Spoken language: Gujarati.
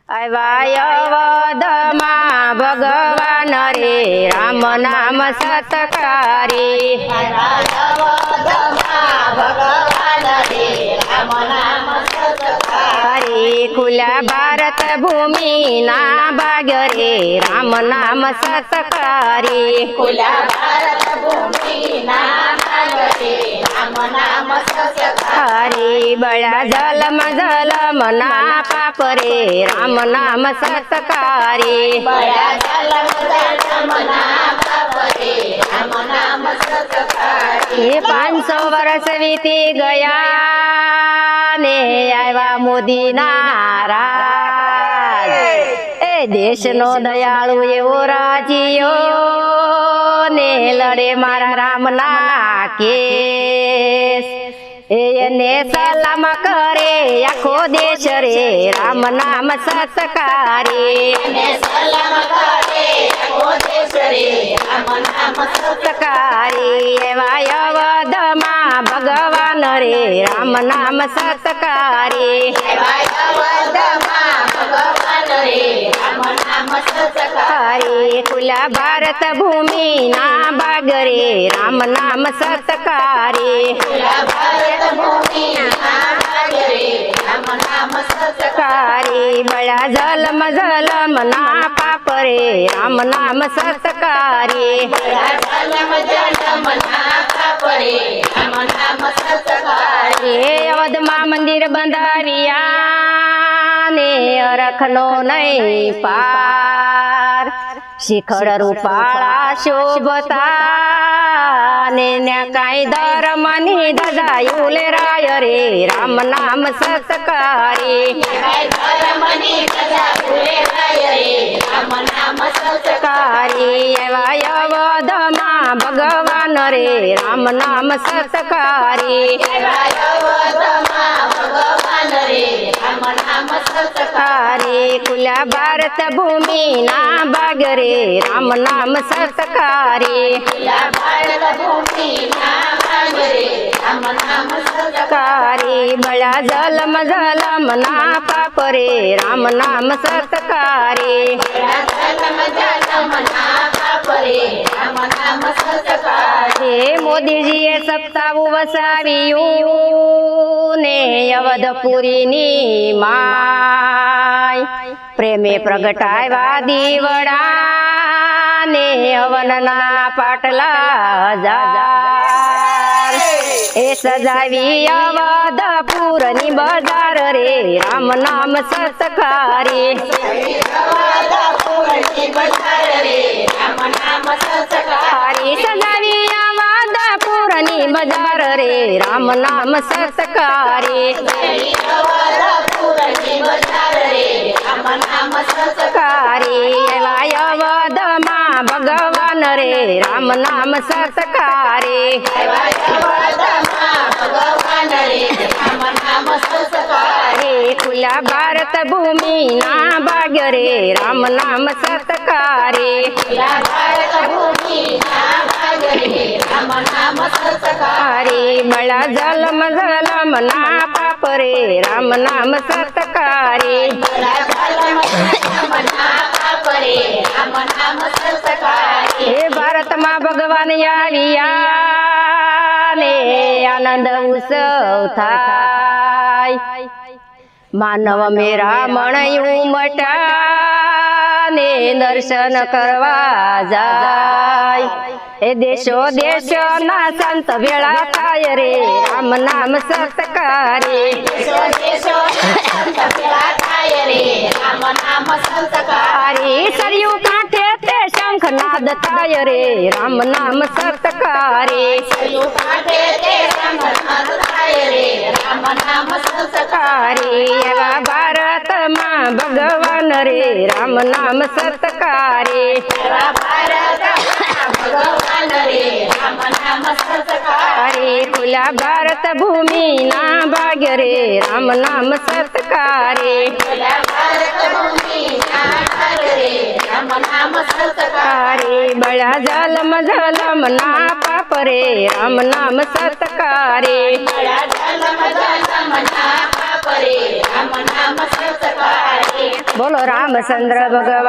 અવધમાં ભગવાન રે રામ નામ સતકારી હરે ખુલ્યા ભારત ભૂમિ ના ભાગ્ય રે રામ નામ સતકારી ખુલ્યા ભારત ભૂમિ ના ભાગ્ય રે રામ નામ સતકારી બળા જલમ જલમ ના પાપ રે રામ નામ સતકારી બળા જલમ જલમ ના પાપ રે રામ નામ સતકારી 500 વર્ષ વીતી ગયા ને આવ્યા મોદી નારાજ એ દેશનો દયાળુ એવો રાજીયો ને લડે મારા રામ ના કેસ એને સલામ કરે આખો દેશ રે રામ નામ સતકારી સલામ કરે આખો દેશ રે રામ નામ સતકારી એવા અવધમાં ભગવાન રે રામ નામ સતકારી ભગવાન રે રામ નામ સતકારી ખુલ્લા ભારત ભૂમિ ના ભાગ રે રામ નામ સતકારી ભારત ભૂમિ ના ભાગ્ય રે રામ નામ સતકારી બળા જલમ જલમ ના પાપ રે રામ નામ સતકારી જલમ જલમ ના પાપ રે રામ નામ સતકારી અવધમાં મંદિર બંધાવ્યા ને અરખનો નહીં પાર શિખર રૂપાળા શોભતા ને કાંઈ ધર્મની ધજાયું લેરાય રે રામ નામ સતકારી ધર્મની સદા ભૂલેરાય રે રામ નામ સતકારી એવા અવધમાં ભગવાન રે રામ નામ સતકારી ભગવાન રે રામ નામ સતકારી ખુલ્લા ભારત ભૂમિ ના ભાગ રે રામ નામ સતકારી ભારત ભૂમિ ના ભાગ્ય રે રામ નામ સતકારી બળા જલમ જલમ ના પાપ રે રામ નામ સતકારી જલમ જલમ ના પાપ રે રામ નામ સતકારી મોદીજીએ સપ્તાહ વસાવ્યું ને અવધપુરીની માય પ્રેમે પ્રગટાવ્યા દીવડા ને હવનના પાટલા હજાર એ સજાવી અવધપુરની બજાર રે રામ નામ સતકારી સજાવી અવધપુરની બજાર રે રામ નામ સતકારી સતકારી એવા અવધમાં ભગવાન રે રામ નામ સતકારી ખુલ્લા ભારત ભૂમિ ના ભાગ્ય રે રામ નામ સતકારી બળા જલમ જલમ ના પાપ રે રામ નામ સતકારી ભારતમાં ભગવાન આવ્યા ને આનંદ ઉત્સવ થાય માનવ મેરા મણયું મટા ને દર્શન કરવા જાય એ દેશો દેશોના સંત ભેળા થાય રે રામ નામ સતકારી સરયુ કાંઠે તે શંખનાદ થાય રે રામ નામ સતકારી એવા ભારતમાં ભગવાન રે રામ નામ સતકારી ખુલ્લા ભારત ભૂમિ ના ભાગ્ય રે રામ નામ સતકારી બળા જલમ જલમ ના પાપ રે રામ નામ સતકારી રામ નામ સતકારી બોલો રામચંદ્ર ભગવાનની